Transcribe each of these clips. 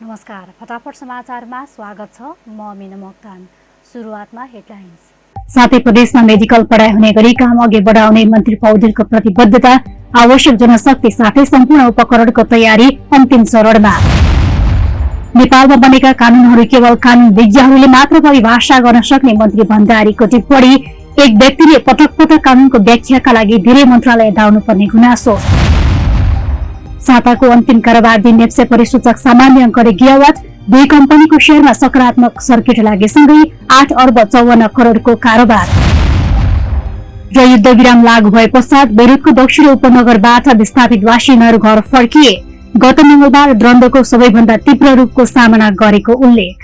नमस्कार, फटाफट समाचारमा स्वागत छ। म मिना मोक्तान। सुरुवातमा हेडलाइन्स। साथै प्रदेशमा मेडिकल पढाइ हुने गरी काम अघि बढाउने मन्त्री पौडेलको प्रतिबद्धता, आवश्यक जनशक्ति साथै सम्पूर्ण उपकरणको तयारी अन्तिम चरणमा। नेपालमा बनेका कानूनहरू केवल कानून विज्ञहरूले मात्र परिभाषा गर्न सक्ने मन्त्री भण्डारीको टिप्पणी, एक व्यक्तिले पटक पटक कानूनको व्याख्याका लागि धेरै मन्त्रालय धाउनुपर्ने गुनासो। साताको अन्तिम कारोबार दिन नेप्से परिसूचक सामान्य अङ्कले गिरावट, 2 कम्पनीको शेयरमा सकारात्मक सर्किट लागेसँगै 8 अर्ब 54 करोडको कारोबार। र युद्धविराम लागू भए पश्चात बेरुतको दक्षिणी उपनगरबाट विस्थापित वासिन्दाहरू घर फर्किए। गत मंगलबार द्वन्द्वको सबैभन्दा तीव्र रूपको सामना गरेको उल्लेख।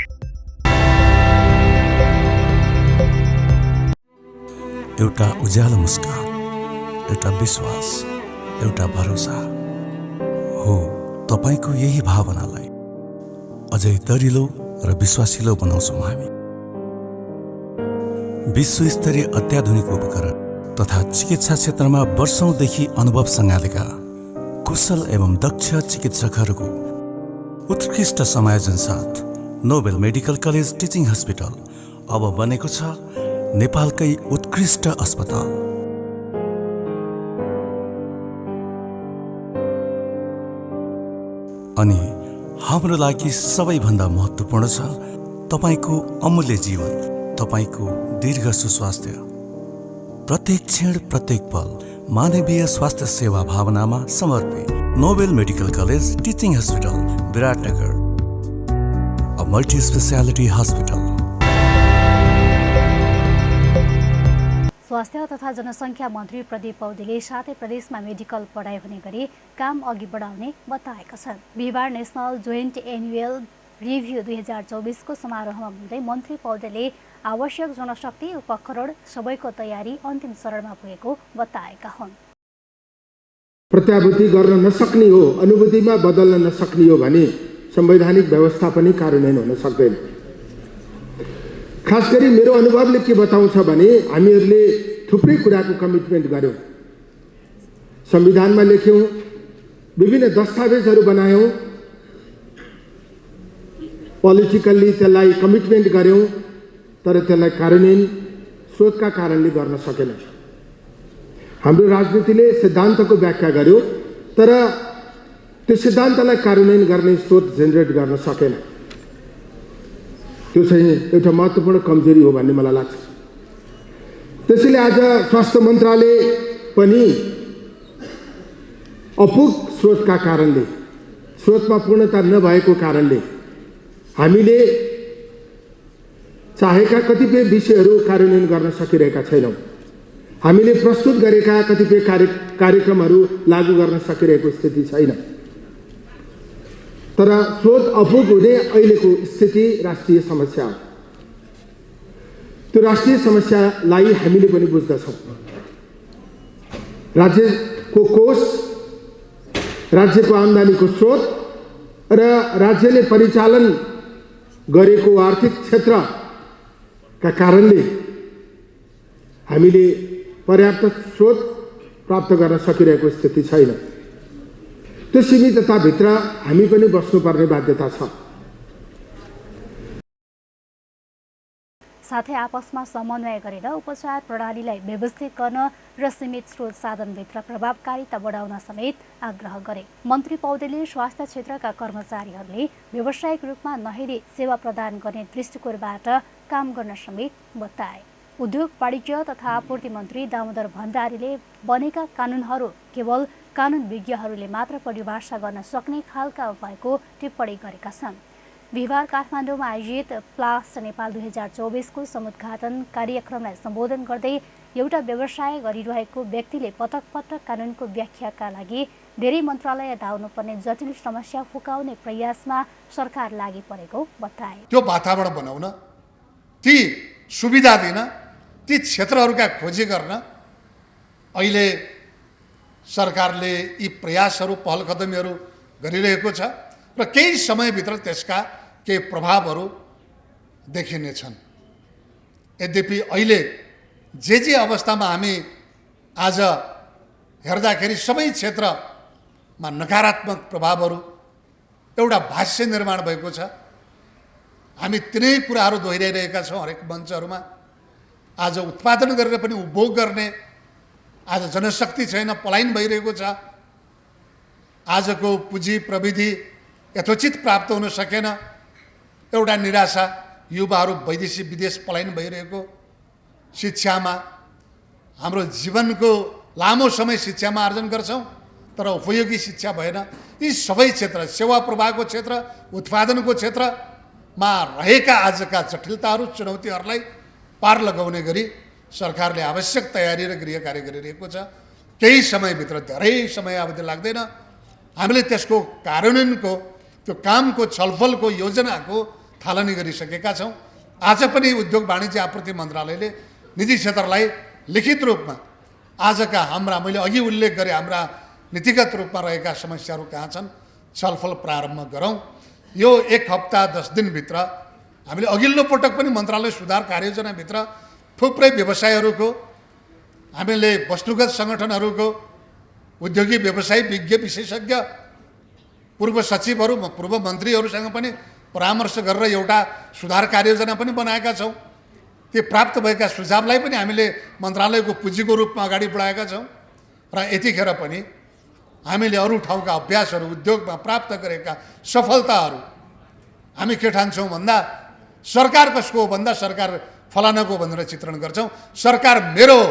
एउटा उज्यालो मुस्कान, एउटा विश्वास, एउटा भरोसा हो। तपाईको यही भावनालाई अझै दरिलो र विश्वासिलो बनाउँछौँ हामी। विश्वस्तरीय अत्याधुनिक उपकरण तथा चिकित्सा क्षेत्रमा वर्षौंदेखि अनुभव सँगालेका कुशल एवं दक्ष चिकित्सकहरूको उत्कृष्ट समायोजन साथ Nobel medical college teaching hospital अब बनेको छ नेपालकै उत्कृष्ट अस्पताल। अनि हाम्रो लागि सबैभन्दा महत्त्वपूर्ण छ तपाईको अमूल्य जीवन, तपाईको दीर्घ सुस्वास्थ्य। प्रत्येक क्षण, प्रत्येक पल मानवीय स्वास्थ्य सेवा भावनामा समर्पित Nobel medical college teaching hospital, Biratnagar, a multi speciality hospital. स्वास्थ्य तथा जनसङ्ख्या मन्त्री प्रदीप पौडेलले साथै प्रदेशमा मेडिकल पढाइ हुने गरी काम अघि बढाउने बताएका छन्। बिहिबार नेसनल जोइन्ट एनुअल रिभ्यू 2024 को समारोहमा बोल्दै मन्त्री पौडेलले आवश्यक जनशक्ति, उपकरण सबैको तयारी अन्तिम चरणमा पुगेको बताएका हुन्। प्रत्याभूति गर्न नसक्ने हो, अनुभूतिमा बदल्न नसक्ने हो भने संवैधानिक व्यवस्था पनि कार्यान्वयन हुन सक्दैन। खास गरी मेरो अनुभवले के बताउँछ भने हामीहरूले थुप्रै कुराको कमिटमेन्ट गर्यौं, संविधानमा लेख्यौं, विभिन्न दस्तावेजहरू बनायौं, पोलिटिकल्ली त्यसलाई कमिटमेन्ट गर्यौं, तर त्यसलाई कार्यान्वयन स्रोतका कारणले गर्न सकेन। हाम्रो राजनीतिले सिद्धान्तको व्याख्या गर्यो, तर त्यो सिद्धान्तलाई कार्यान्वयन गर्ने स्रोत जेनेरेट गर्न सकेन। त्यो चाहिँ एउटा महत्त्वपूर्ण कमजोरी हो भन्ने मलाई लाग्छ। त्यसैले आज स्वास्थ्य मन्त्रालय पनि अपुग स्रोतका कारणले, स्रोतमा पूर्णता नभएको कारणले हामीले चाहेका कतिपय विषयहरू कार्यान्वयन गर्न सकिरहेका छैनौँ। हामीले प्रस्तुत गरेका कतिपय कार्यक्रमहरू लागू गर्न सकिरहेको स्थिति छैन। तर स्रोत अपुग हुने अहिलेको स्थिति राष्ट्रिय समस्या हो। त्यो राष्ट्रिय समस्यालाई हामीले पनि बुझ्दछौँ। राज्यको कोष, राज्यको आम्दानीको स्रोत र राज्यले परिचालन गरेको आर्थिक क्षेत्रका कारणले हामीले पर्याप्त स्रोत प्राप्त गर्न सकिरहेको स्थिति छैन। त्यो सीमितताभित्र हामी पनि बस्नुपर्ने बाध्यता छ। साथै आपसमा समन्वय गरेर उपचार प्रणालीलाई व्यवस्थित गर्न र सीमित स्रोत साधनभित्र प्रभावकारिता बढाउन समेत आग्रह गरे। मन्त्री पौडेलले स्वास्थ्य क्षेत्रका कर्मचारीहरूले व्यावसायिक रूपमा नहेरी सेवा प्रदान गर्ने दृष्टिकोणबाट काम गर्न समेत बताए। उद्योग, वाणिज्य तथा आपूर्ति मन्त्री दामोदर भण्डारीले बनेका कानूनहरू केवल कानून विज्ञहरूले मात्र परिभाषा गर्न सक्ने खालका भएको टिप्पणी गरेका छन्। बिहिबार काठमाडौँमा आयोजित प्लास्ट नेपाल 2024 को समुद्घाटन कार्यक्रमलाई सम्बोधन गर्दै एउटा व्यवसाय गरिरहेको व्यक्तिले पटक पटक कानूनको व्याख्याका लागि धेरै मन्त्रालय धाउनुपर्ने जटिल समस्या फुकाउने प्रयासमा सरकार लागि परेको बताए। त्यो वातावरण बनाउन, ती सुविधा दिन, ती क्षेत्रहरूका खोजी गर्न अहिले सरकारले यी प्रयासहरू, पहल कदमीहरू गरिरहेको छ र केही समयभित्र त्यसका केही प्रभावहरू देखिनेछन्। यद्यपि अहिले जे अवस्थामा हामी आज हेर्दाखेरि सबै क्षेत्रमा नकारात्मक प्रभावहरू एउटा भाष्य निर्माण भएको छ। हामी तिनै कुराहरू दोहोऱ्याइरहेका छौँ हरेक मञ्चहरूमा। आज उत्पादन गरेर पनि उपभोग गर्ने आज जनशक्ति छैन, पलायन भइरहेको छ। आजको पुँजी प्रविधि यथोचित प्राप्त हुन सकेन, एउटा निराशा, युवाहरू विदेश पलायन भइरहेको। शिक्षामा हाम्रो जीवनको लामो समय शिक्षामा आर्जन गर्छौँ तर उपयोगी शिक्षा भएन। यी सबै क्षेत्र, सेवा प्रवाहको क्षेत्र, उत्पादनको क्षेत्रमा रहेका आजका जटिलताहरू, चुनौतीहरूलाई पार लगाउने गरी सरकारले आवश्यक तयारी र गृह कार्य गरिरहेको छ। केही समयभित्र, धेरै समय अवधि लाग्दैन, हामीले त्यसको कार्यान्वयनको, त्यो कामको छलफलको, योजनाको थालनी गरिसकेका छौँ। आज पनि उद्योग वाणिज्य आपूर्ति मन्त्रालयले निजी क्षेत्रलाई लिखित रूपमा आजका मैले अघि उल्लेख गरेँ हाम्रा नीतिगत रूपमा रहेका समस्याहरू कहाँ छन् छलफल प्रारम्भ गरौँ। यो 1 हप्ता 10 दिनभित्र हामीले अघिल्लो पटक पनि मन्त्रालय सुधार कार्ययोजनाभित्र थुप्रै व्यवसायहरूको, हामीले वस्तुगत सङ्गठनहरूको, उद्योगी व्यवसायी विज्ञ विशेषज्ञ, पूर्व सचिवहरू, पूर्व मन्त्रीहरूसँग पनि परामर्श गरेर एउटा सुधार कार्ययोजना पनि बनाएका छौँ। ती प्राप्त भएका सुझावलाई पनि हामीले मन्त्रालयको पुँजीको रूपमा अगाडि बढाएका छौँ र यतिखेर पनि हामीले अरू ठाउँका अभ्यासहरू, उद्योगमा प्राप्त गरेका सफलताहरू हामी के ठान्छौँ भन्दा सरकार कसको हो भन्दा सरकार फलानाको भनेर चित्रण गर्छौँ। सरकार मेरो हो,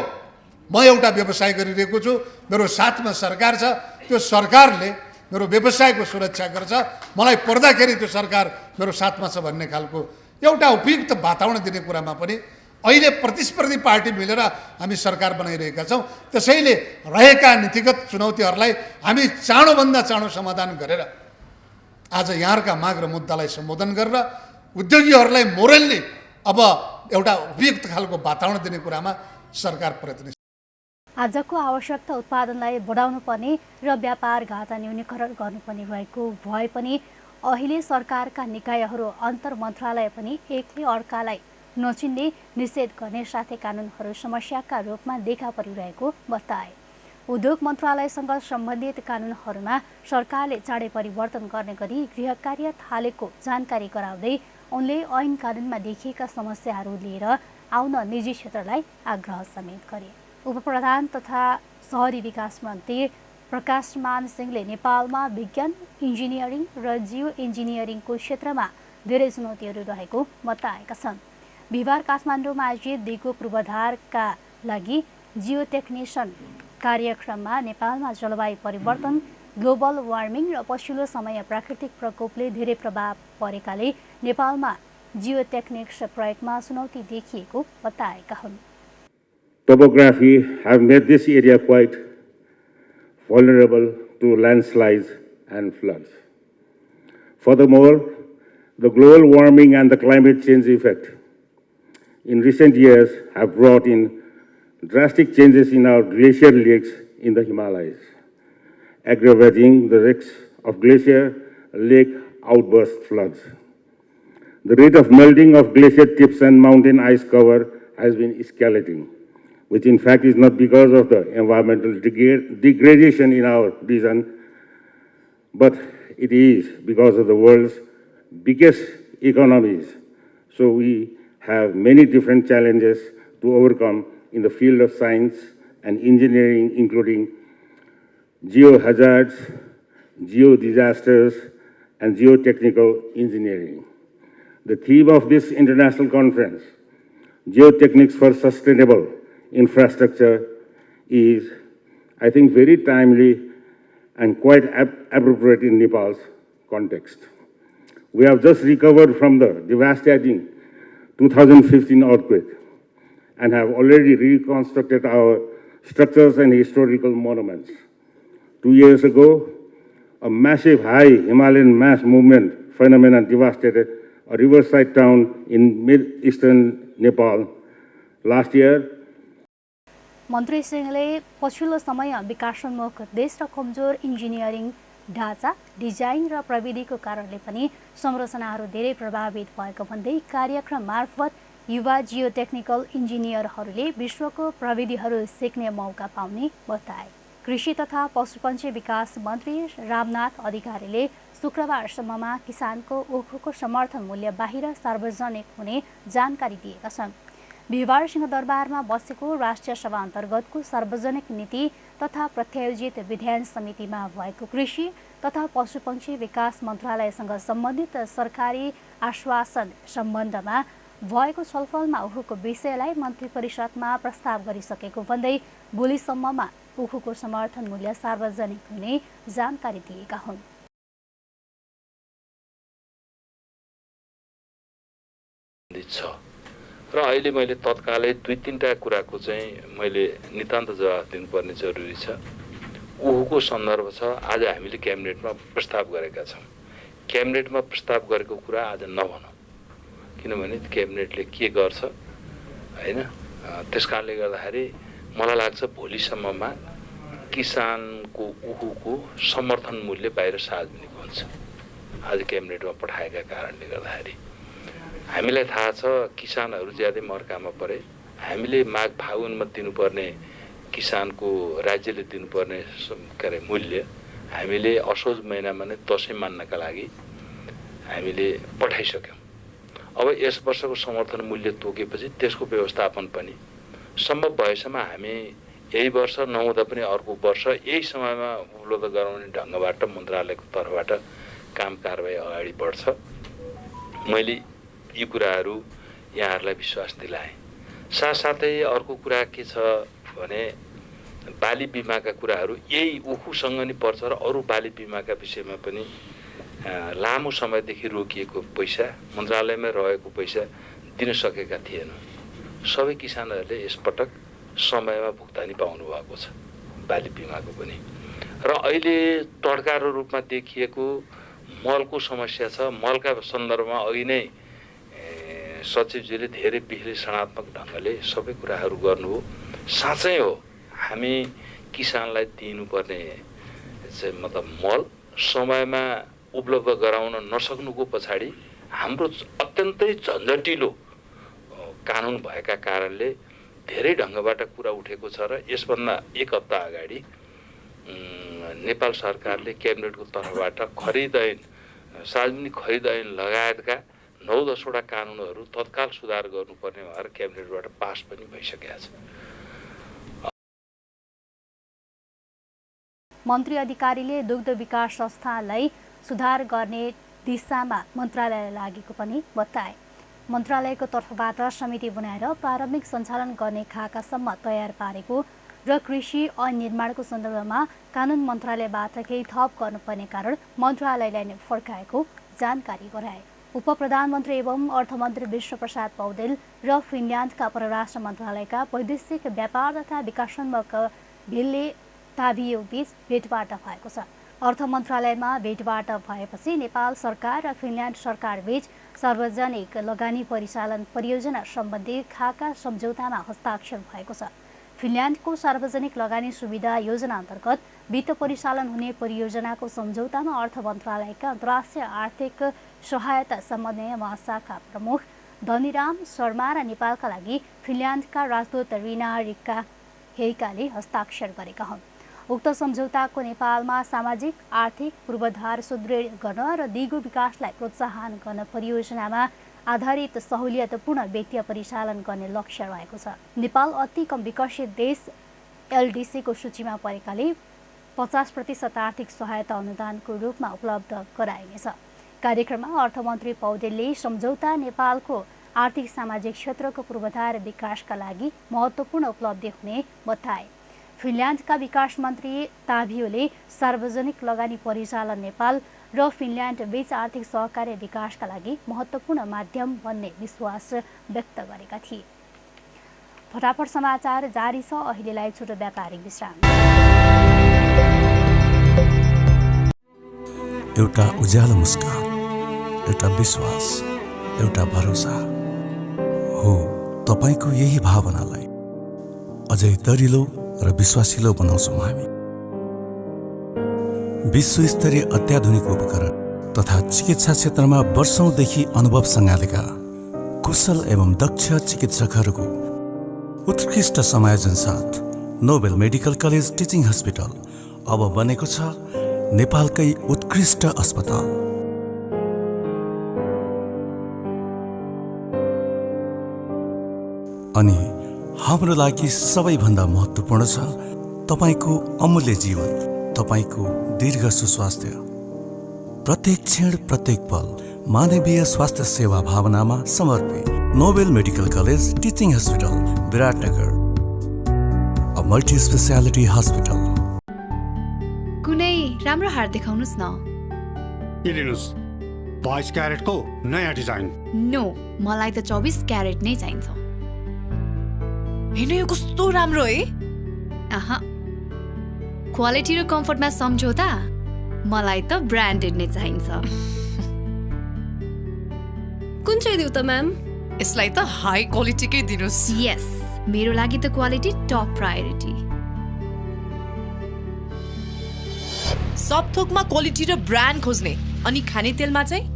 म एउटा व्यवसाय गरिरहेको छु, मेरो साथमा सरकार छ, त्यो सरकारले मेरो व्यवसायको सुरक्षा गर्छ, मलाई पर्दाखेरि त्यो सरकार मेरो साथमा छ भन्ने खालको एउटा उपयुक्त वातावरण दिने कुरामा पनि अहिले प्रतिस्पर्धी पार्टी मिलेर हामी सरकार बनाइरहेका छौँ। त्यसैले रहेका नीतिगत चुनौतीहरूलाई हामी चाँडोभन्दा चाँडो समाधान गरेर आज यहाँका माग र मुद्दालाई सम्बोधन गरेर उद्योगीहरूलाई मोरल्ली अब एउटा उपयुक्त खालको वातावरण दिने कुरामा सरकार प्रयत्नशील। आजको आवश्यकता उत्पादनलाई बढाउनु पर्ने र व्यापार घाटा न्यूनीकरण गर्नुपर्ने भएको भए पनि अहिले सरकारका निकायहरू अन्तर मन्त्रालय पनि एकले अर्कालाई नचिन्ने, निषेध गर्ने साथै कानुनहरू समस्याका रूपमा देखा परिरहेको बताए। उद्योग मन्त्रालयसँग सम्बन्धित कानुनहरूमा सरकारले चाँडै परिवर्तन गर्ने गरी गृह कार्य थालेको जानकारी गराउँदै उनले ऐन कानुनमा देखिएका समस्याहरू लिएर आउन निजी क्षेत्रलाई आग्रह समेत गरे। उपप्रधान तथा शहरी विकास मन्त्री प्रकाशमान सिंहले नेपालमा विज्ञान, इन्जिनियरिङ र जियो इन्जिनियरिङको क्षेत्रमा धेरै चुनौतीहरू रहेको बताएका छन्। बिहिबार काठमाडौँमा आयोजित दिगो पूर्वाधारका लागि जियो टेक्निसियन कार्यक्रममा नेपालमा जलवायु परिवर्तन, ग्लोबल वार्मिङ र पछिल्लो समय प्राकृतिक प्रकोपले धेरै प्रभाव परेकाले नेपालमा जियो टेक्निक्स प्रयोगमा चुनौती देखिएको बताएका हुन्। Topography have made this area quite vulnerable to landslides and floods. Furthermore, the global warming and the climate change effect in recent years have brought in drastic changes in our glacier lakes in the Himalayas, aggravating the risks of glacier lake outburst floods. The rate of melting of glacier tips and mountain ice cover has been escalating, which in fact is not because of the environmental degradation in our region, but it is because of the world's biggest economies. So we have many different challenges to overcome in the field of science and engineering, including geohazards, geodisasters, and geotechnical engineering. The theme of this international conference, Geotechnics for Sustainable Infrastructure, is, I think, very timely and quite appropriate in Nepal's context. We have just recovered from the devastating 2015 earthquake and have already reconstructed our structures and historical monuments. 2 years ago, a massive high Himalayan mass movement phenomenon devastated a riverside town in mid-eastern Nepal. Last year, मन्त्री सिंहले पछिल्लो समय विकासोन्मुख देश र कमजोर engineering ढाँचा, design र प्रविधिको कारणले पनि संरचनाहरू धेरै प्रभावित भएको भन्दै कार्यक्रम मार्फत युवा जियोटेक्निकल इन्जिनियरहरूले विश्वको प्रविधिहरू सिक्ने मौका पाउने बताए। कृषि तथा पशुपन्छी विकास मन्त्री रामनाथ अधिकारीले शुक्रबारसम्ममा किसानको उखुको समर्थन मूल्य बाहिर सार्वजनिक हुने जानकारी दिएका छन्। बिहिबार सिंहदरबारमा बसेको राष्ट्रिय सभा अन्तर्गतको सार्वजनिक नीति तथा प्रत्यायोजित विधान समितिमा भएको कृषि तथा पशुपक्षी विकास मन्त्रालयसँग सम्बन्धित सरकारी आश्वासन सम्बन्धमा भएको छलफलमा उखुको विषयलाई मन्त्री परिषदमा प्रस्ताव गरिसकेको भन्दै भोलिसम्ममा उखुको समर्थन मूल्य सार्वजनिक हुने जानकारी दिएका हुन्। र अहिले मैले तत्कालै 2-3टा कुराको चाहिँ मैले नितान्त जवाफ दिनुपर्ने जरुरी छ। उखुको सन्दर्भ छ, आज हामीले क्याबिनेटमा प्रस्ताव गरेका छौँ। क्याबिनेटमा प्रस्ताव गरेको कुरा आज नभनौँ, किनभने क्याबिनेटले के गर्छ हैन। त्यसकारणले गर्दाखेरि मलाई लाग्छ भोलिसम्ममा किसानको उखुको समर्थन मूल्य बाहिर सार्वजनिक हुन्छ। आज क्याबिनेटमा पठाएका कारणले गर्दाखेरि हामीलाई थाहा छ किसानहरू ज्यादै मर्कामा परे। हामीले माघ फागुनमा दिनुपर्ने किसानको राज्यले दिनुपर्ने मूल्य हामीले असोज महिनामा नै दसैँ मान्नका लागि हामीले पठाइसक्यौँ। अब यस वर्षको समर्थन मूल्य तोकेपछि त्यसको व्यवस्थापन पनि सम्भव भएसम्म हामी यही वर्ष नहुँदा पनि अर्को वर्ष यही समयमा उपलब्ध गराउने ढङ्गबाट मन्त्रालयको तर्फबाट काम कारबाही अगाडि बढ्छ। मैले यी कुराहरू यहाँहरूलाई विश्वास दिलाएँ। साथसाथै अर्को कुरा के छ भने बाली बिमाका कुराहरू यही उखुसँग नि पर्छ र अरू बाली बिमाका विषयमा पनि लामो समयदेखि रोकिएको पैसा मन्त्रालयमै रहेको पैसा दिन सकेका थिएनन्। सबै किसानहरूले यसपटक समयमा भुक्तानी पाउनु भएको छ बाली बिमाको पनि। र अहिले तड्कारो रूपमा देखिएको मलको समस्या छ। मलका सन्दर्भमा अघि नै सचिवजीले धेरै विश्लेषणात्मक ढङ्गले सबै कुराहरू गर्नुभयो। साँच्चै हो हामी किसानलाई दिनुपर्ने चाहिँ मतलब मल समयमा उपलब्ध गराउन नसक्नुको पछाडि हाम्रो अत्यन्तै झन्झटिलो कानुन भएका कारणले धेरै ढङ्गबाट कुरा उठेको छ। र यसभन्दा एक हप्ता अगाडि नेपाल सरकारले क्याबिनेटको तर्फबाट खरिद ऐन, सार्वजनिक खरिद ऐन लगायतका 9-10वटा कानुनहरू तत्काल सुधार गर्नुपर्ने भएर क्याबिनेटबाट पास पनि भइसकेका छ। मन्त्री अधिकारीले दुग्ध विकास संस्थालाई सुधार गर्ने दिशामा मन्त्रालयले लागेको पनि बताए। मन्त्रालयको तर्फबाट समिति बनाएर प्रारम्भिक सञ्चालन गर्ने खाकासम्म तयार पारेको र कृषि ऐन निर्माणको सन्दर्भमा कानुन मन्त्रालयबाट केही थप गर्नुपर्ने कारण मन्त्रालयलाई नै फर्काएको जानकारी गराए। उपप्रधानमन्त्री एवं अर्थमन्त्री विश्वप्रसाद पौडेल र फिनल्यान्डका परराष्ट्र मन्त्रालयका वैदेशिक व्यापार तथा विकासोन्मुख भिल्ले ताभियो बीच भेटवार्ता भएको छ। अर्थ मन्त्रालयमा भेटवार्ता भएपछि नेपाल सरकार र फिनल्यान्ड सरकार बीच सार्वजनिक लगानी परिचालन परियोजना सम्बन्धी खाका सम्झौतामा हस्ताक्षर भएको छ। फिनल्यान्डको सार्वजनिक लगानी सुविधा योजना अन्तर्गत वित्त परिचालन हुने परियोजनाको सम्झौतामा अर्थ मन्त्रालयका अन्तर्राष्ट्रिय आर्थिक सहायता समन्वय महाशाखा प्रमुख धनीराम शर्मा र नेपालका लागि फिनल्यान्डका राजदूत रिना रिक्का हेइकाले हस्ताक्षर गरेका हुन्। उक्त सम्झौताको नेपालमा सामाजिक आर्थिक पूर्वाधार सुदृढ गर्न र दिगो विकासलाई प्रोत्साहन गर्न परियोजनामा आधारित सहुलियतपूर्ण वित्तीय परिचालन गर्ने लक्ष्य रहेको छ। नेपाल अति कम विकसित देश एलडीसीको सूचीमा परेकाले 50% आर्थिक सहायता अनुदानको रूपमा उपलब्ध गराइनेछ। कार्यक्रममा अर्थमन्त्री पौडेलले सम्झौता नेपालको आर्थिक सामाजिक क्षेत्रको पूर्वाधार विकासका लागि महत्त्वपूर्ण उपलब्धि हुने बताए। फिनल्यान्डका विकास मन्त्री ताभियोले सार्वजनिक लगानी परिचालन नेपाल र फिनल्यान्ड बीच आर्थिक सहकार्य विकासका लागि महत्त्वपूर्ण माध्यम बन्ने विश्वास व्यक्त गरेका थिए। फटाफट समाचार जारी छ। अहिलेलाई छोटो व्यापारिक विश्राम। एउटा उज्यालो मुस्कान, एउटा विश्वास, एउटा भरोसा हो। तपाईको यही भावनालाई अझै दरिलो र विश्वासिलो बनाउँछौँ हामी। विश्वस्तरीय अत्याधुनिक उपकरण तथा चिकित्सा क्षेत्रमा वर्षौंदेखि अनुभव सँगालेका कुशल एवं दक्ष चिकित्सकहरूको उत्कृष्ट समायोजन साथ Nobel medical college teaching hospital अब बनेको छ नेपालकै उत्कृष्ट अस्पताल। अनि हाम्रो लागि सबैभन्दा महत्त्वपूर्ण छ तपाईको अमूल्य जीवन, तपाईको दीर्घ सुस्वास्थ्य। प्रत्येक क्षण प्रत्येक पल मानवीय स्वास्थ्य सेवा भावनामा समर्पित Nobel medical college teaching hospital Biratnagar, a multi speciality hospital. कुनै राम्रो हार देखाउनुस् न। लिनुस् 22 क्यारेटको नयाँ डिजाइन। नो, मलाई त 24 क्यारेट नै चाहिन्छ। हेर्नु यो कस्तो राम्रो है। आहा, क्वालिटी र कम्फर्टमा सम्झौता? मलाई त ब्रान्डेड नै चाहिन्छ। कुन चाहिँ दिउ त म्याम? यसलाई त हाई क्वालिटीकै दिनुस्। यस, मेरो लागि त क्वालिटी टप प्रायोरिटी। सब थोकमा क्वालिटी र ब्रान्ड खोज्ने, अनि खाने तेलमा चाहिँ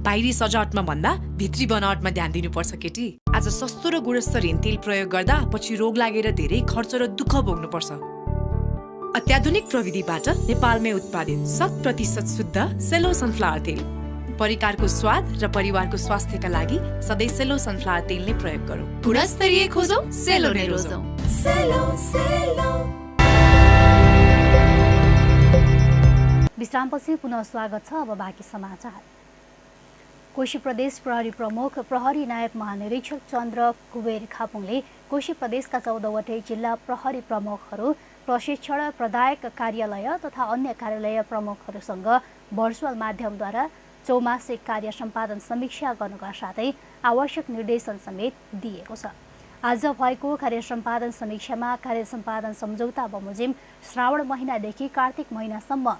बाहिरी सजावटमा भन्दा भित्री बनावटमा ध्यान दिनुपर्छ केटी। आज सस्तो र गुणस्तरीय तेल प्रयोग गर्दा पछि रोग लागेर धेरै खर्च र दुःख भोग्नुपर्छ। अत्याधुनिक प्रविधिबाट नेपालमै उत्पादित 100% शुद्ध सेलो सनफ्लावर तेल। परिकारको स्वाद र परिवारको स्वास्थ्यका लागि सधैँ सेलो सनफ्लावर तेल नै प्रयोग गरौँ। गुणस्तरीय खोजौँ, सेलो नै रोजौँ। विश्रामपछि पुनः स्वागत छ। अब बाँकी समाचार। कोशी प्रदेश प्रहरी प्रमुख प्रहरी नायब महानिरीक्षक चन्द्र कुबेर खापुङले कोशी प्रदेशका 14वटै जिल्ला प्रहरी प्रमुखहरू, प्रशिक्षण प्रदायक कार्यालय तथा अन्य कार्यालय प्रमुखहरूसँग भर्चुअल माध्यमद्वारा चौमासिक कार्य सम्पादन समीक्षा गर्नुका साथै आवश्यक निर्देशन समेत दिएको छ। आज भएको कार्य सम्पादन समीक्षामा कार्य सम्पादन सम्झौता बमोजिम श्रावण महिनादेखि कार्तिक महिनासम्म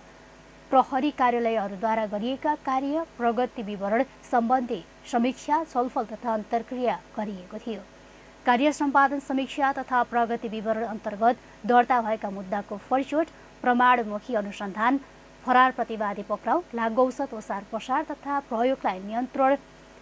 प्रहरी कार्यालयहरूद्वारा गरिएका कार्य प्रगति विवरण सम्बन्धी समीक्षा, छलफल तथा अन्तर्क्रिया गरिएको थियो। कार्य सम्पादन समीक्षा तथा प्रगति विवरण अन्तर्गत दर्ता भएका मुद्दाको फरचोट, प्रमाणमुखी अनुसन्धान, फरार प्रतिवादी पक्राउ, लागु औषध ओसार पसार तथा प्रयोगलाई नियन्त्रण,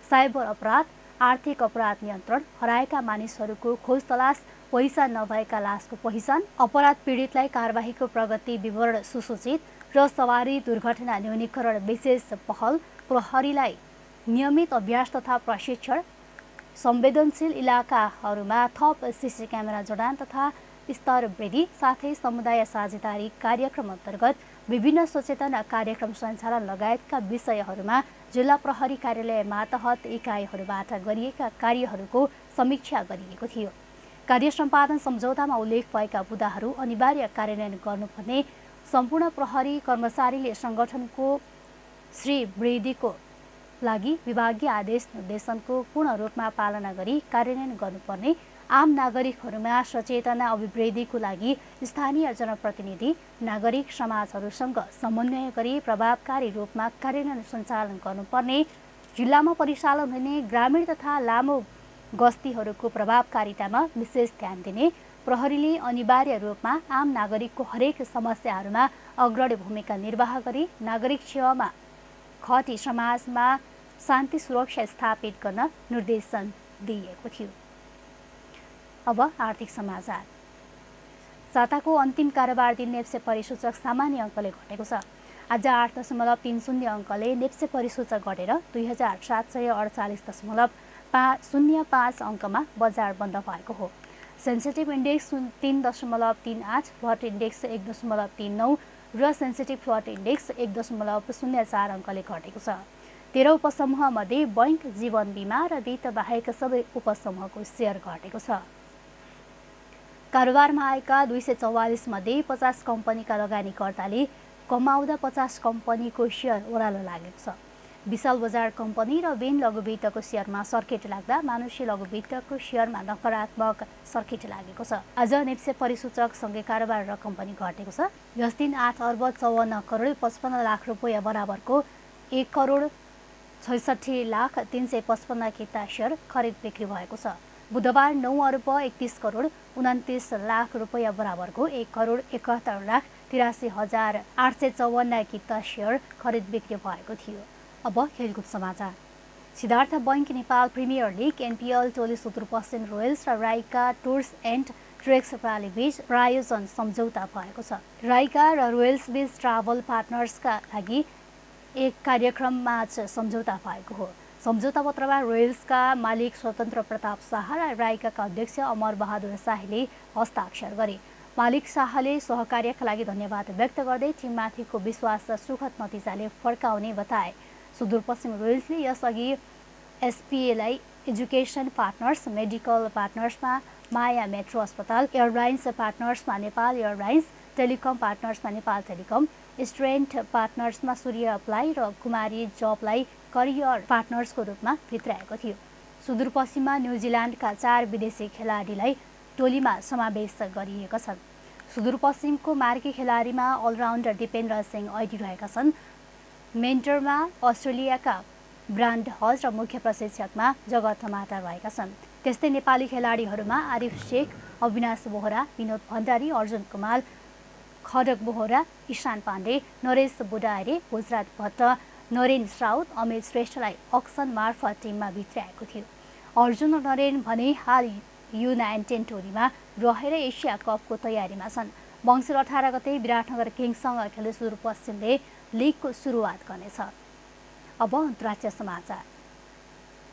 साइबर अपराध, आर्थिक अपराध नियन्त्रण, हराएका मानिसहरूको खोज तलास, पैसा नभएका लासको पहिचान, अपराध पीडितलाई कारबाहीको प्रगति विवरण सुसूचित र सवारी दुर्घटना न्यूनीकरण विशेष पहल, प्रहरीलाई नियमित अभ्यास तथा प्रशिक्षण, संवेदनशील इलाकाहरूमा थप सीसी क्यामेरा जडान तथा स्तर वृद्धि, साथै समुदाय साझेदारी कार्यक्रम अन्तर्गत विभिन्न सचेतना कार्यक्रम सञ्चालन लगायतका विषयहरूमा जिल्ला प्रहरी कार्यालय मातहत इकाइहरूबाट गरिएका कार्यहरूको समीक्षा गरिएको थियो। कार्य सम्पादन सम्झौतामा उल्लेख भएका मुद्दाहरू अनिवार्य कार्यान्वयन गर्नुपर्ने, सम्पूर्ण प्रहरी कर्मचारीले सङ्गठनको श्रीवृद्धिको लागि विभागीय आदेश निर्देशनको पूर्ण रूपमा पालना गरी कार्यान्वयन गर्नुपर्ने, आम नागरिकहरूमा सचेतना अभिवृद्धिको लागि स्थानीय जनप्रतिनिधि, नागरिक समाजहरूसँग समन्वय गरी प्रभावकारी रूपमा कार्यान्वयन सञ्चालन गर्नुपर्ने, जिल्लामा परिचालन हुने ग्रामीण तथा लामो गस्तीहरूको प्रभावकारितामा विशेष ध्यान दिने, प्रहरीले अनिवार्य रूपमा आम नागरिकको हरेक समस्याहरूमा अग्रणी भूमिका निर्वाह गरी नागरिक सेवामा खटी समाजमा शान्ति सुरक्षा स्थापित गर्न निर्देशन दिएको थियो। अब आर्थिक समाचार। साताको अन्तिम कारोबार दिन नेप्से परिसूचक सामान्य अङ्कले घटेको छ। आज 8.30 अङ्कले नेप्से परिसूचक घटेर 2748.05 अङ्कमा बजार बन्द भएको हो। सेन्सिटिभ इन्डेक्स 3.38, फ्लट इन्डेक्स 1.39 र सेन्सिटिभ फ्लट इन्डेक्स 1.04 अङ्कले घटेको छ। 13 उपसमूहमध्ये बैंक, जीवन बिमा र वित्त बाहेक सबै उपसमूहको सेयर घटेको छ। कारोबारमा आएका 244 मध्ये 50 कम्पनीका लगानीकर्ताले कमाउँदा 50 कम्पनीको सेयर ओह्रालो लागेको छ। विशाल बजार कम्पनी र बेन लघुवित्तको सेयरमा सर्किट लाग्दा मानुषी लघुवित्तको सेयरमा नकारात्मक सर्किट लागेको छ। आज नेप्से परिसूचकसँगै कारोबार रकम पनि घटेको छ। यस दिन 8,54,55,00,000 रुपैयाँ बराबरको 1,66,355,00,000 किता सेयर खरिद बिक्री भएको छ। बुधबार 9,31,29,00,000 रुपैयाँ बराबरको 1,71,83,854 किता सेयर खरिद बिक्री भएको थियो। अब खेलकुद समाचार। Siddhartha bank Nepal premier league, NPL टोली सुदूरपश्चिम रोयल्स र राइका टुर्स एन्ड ट्रेक्स प्रणाली बीच प्रायोजन सम्झौता भएको छ। राइका र रोयल्स बीच ट्राभल पार्टनर्सका लागि एक कार्यक्रममा आज सम्झौता भएको हो। सम्झौता पत्रमा रोयल्सका मालिक स्वतन्त्र प्रताप शाह र राइकाका अध्यक्ष अमर बहादुर शाहीले हस्ताक्षर गरे। मालिक शाहले सहकार्यका लागि धन्यवाद व्यक्त गर्दै टिममाथिको विश्वास र सुखद नतिजाले फर्काउने बताए। सुदूरपश्चिम रोयल्सले यसअघि एसपीएलाई एजुकेसन पार्टनर्स, मेडिकल पार्टनर्समा माया मेट्रो अस्पताल, एयरलाइन्स पार्टनर्समा नेपाल एयरलाइन्स, टेलिकम पार्टनर्समा नेपाल टेलिकम, स्ट्रेन्ट पार्टनर्समा सूर्य अप्लाई र कुमारी जबलाई करियर पार्टनर्सको रूपमा भित्राएको थियो। सुदूरपश्चिममा न्युजिल्यान्डका 4 विदेशी खेलाडीलाई टोलीमा समावेश गरिएका छन्। सुदूरपश्चिमको मार्की खेलाडीमा अलराउन्डर दिपेन्द्र सिंह ऐडी रहेका छन्। मेन्टरमा अस्ट्रेलियाका ब्रान्ड हज र मुख्य प्रशिक्षकमा जगत माटा रहेका छन्। त्यस्तै नेपाली खेलाडीहरूमा आरिफ शेख, अविनाश बोहरा, विनोद भण्डारी, अर्जुन कुमार, खडक बोहरा, ईशान पाण्डे, नरेश बुडारे, गुजरात भट्ट, नरेन श्राउत, अमित श्रेष्ठलाई अक्सन मार्फत टिममा भित्राएको थियो। अर्जुन र नरेन भने हाल U19 टोलीमा रहेर एसिया कपको तयारीमा छन्। मङ्सिर 18 गते विराटनगर किङ्ससँग खेल्दै सुदूरपश्चिमले लिगको सुरुवात गर्नेछ। अब अन्तर्राष्ट्रिय समाचार।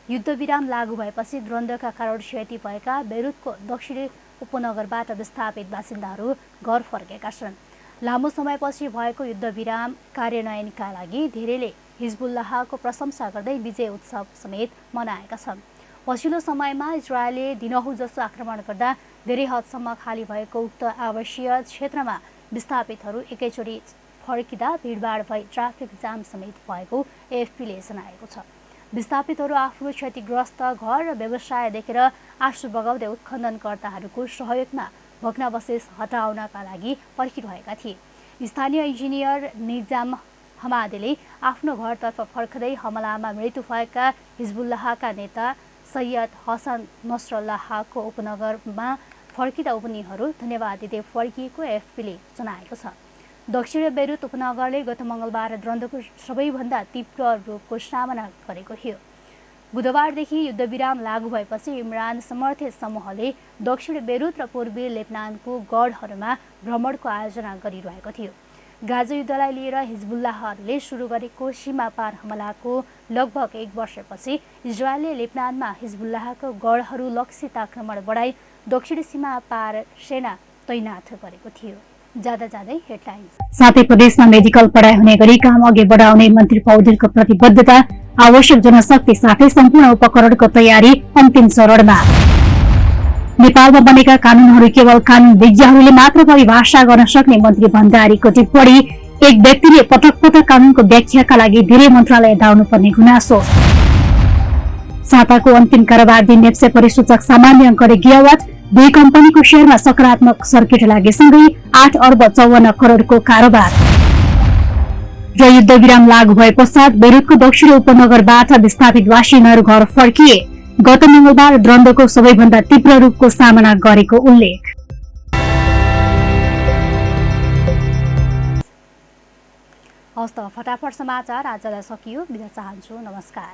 युद्धविराम लागू भएपछि द्वन्द्वका कारण क्षति भएका बेरुतको दक्षिणी उपनगरबाट विस्थापित बासिन्दाहरू घर फर्केका छन्। लामो समयपछि भएको युद्धविराम कार्यान्वयनका लागि धेरैले हिजबुल्लाहको प्रशंसा गर्दै विजय उत्सव समेत मनाएका छन्। पछिल्लो समयमा इजरायलले दिनहुँ जसो आक्रमण गर्दा धेरै हदसम्म खाली भएको उक्त आवासीय क्षेत्रमा विस्थापितहरू एकैचोटि फर्किँदा भिडभाड भई ट्राफिक जाम समेत भएको एएफपीले जनाएको छ। विस्थापितहरू आफ्नो क्षतिग्रस्त घर र व्यवसाय देखेर आँसु बगाउँदै उत्खननकर्ताहरूको सहयोगमा भग्नावशेष हटाउनका लागि पर्खिरहेका थिए। स्थानीय इन्जिनियर निजाम हमादेले आफ्नो घरतर्फ फर्कँदै हमलामा मृत्यु भएका हिजबुल्लाहका नेता सैयद हसन नसरल्लाहको उपनगरमा फर्किँदा उनीहरू धन्यवाद दिँदै फर्किएको एएफपीले जनाएको छ। दक्षिण बेरुत उपनगरले गत मङ्गलबार द्वन्द्वको सबैभन्दा तीव्र रूपको सामना गरेको थियो। बुधबारदेखि युद्धविराम लागू भएपछि इमरान समर्थित समूहले दक्षिण बेरुत र पूर्वी लेबनानको गढहरूमा भ्रमणको आयोजना गरिरहेको थियो। गाजा युद्धलाई लिएर हिजबुल्लाहले सुरु गरेको सीमा पार हमलाको लगभग 1 वर्षपछि इजरायलले लेबनानमा हिजबुल्लाहको गढहरू लक्षित आक्रमण बढाई दक्षिणी सीमा पार सेना तैनाथ गरेको थियो। जाँदै हेडलाइन्स। साथै प्रदेशमा मेडिकल पढाइ हुने गरी काम अघि बढाउने मन्त्री पौडेलको प्रतिबद्धता, आवश्यक जनशक्ति साथै सम्पूर्ण उपकरणको तयारी अन्तिम चरणमा। नेपालमा बनेका कानूनहरू केवल कानून विज्ञहरूले मात्र परिभाषा गर्न सक्ने मन्त्री भण्डारीको टिप्पणी। एक व्यक्तिले पटक पटक कानूनको व्याख्याका लागि धेरै मन्त्रालय धाउनुपर्ने गुनासो। साताको अन्तिम कारोबार दिन नेप्से परिसूचक सामान्य अङ्कले गिरावट, 2 कम्पनीको शेयरमा सकारात्मक सर्किट लागेसँगै 8 अर्ब 54 करोडको कारोबार। र युद्धविराम लागू भए पश्चात बेरुतको दक्षिणी उपनगरबाट विस्थापित बासिन्दाहरू घर फर्किए। गत मङ्गलबार द्वन्द्वको सबैभन्दा तीव्र रूपको सामना गरेको उल्लेख। हस्त फटाफट समाचार आजलाई सकियो। बिदा चाहन्छु। नमस्कार।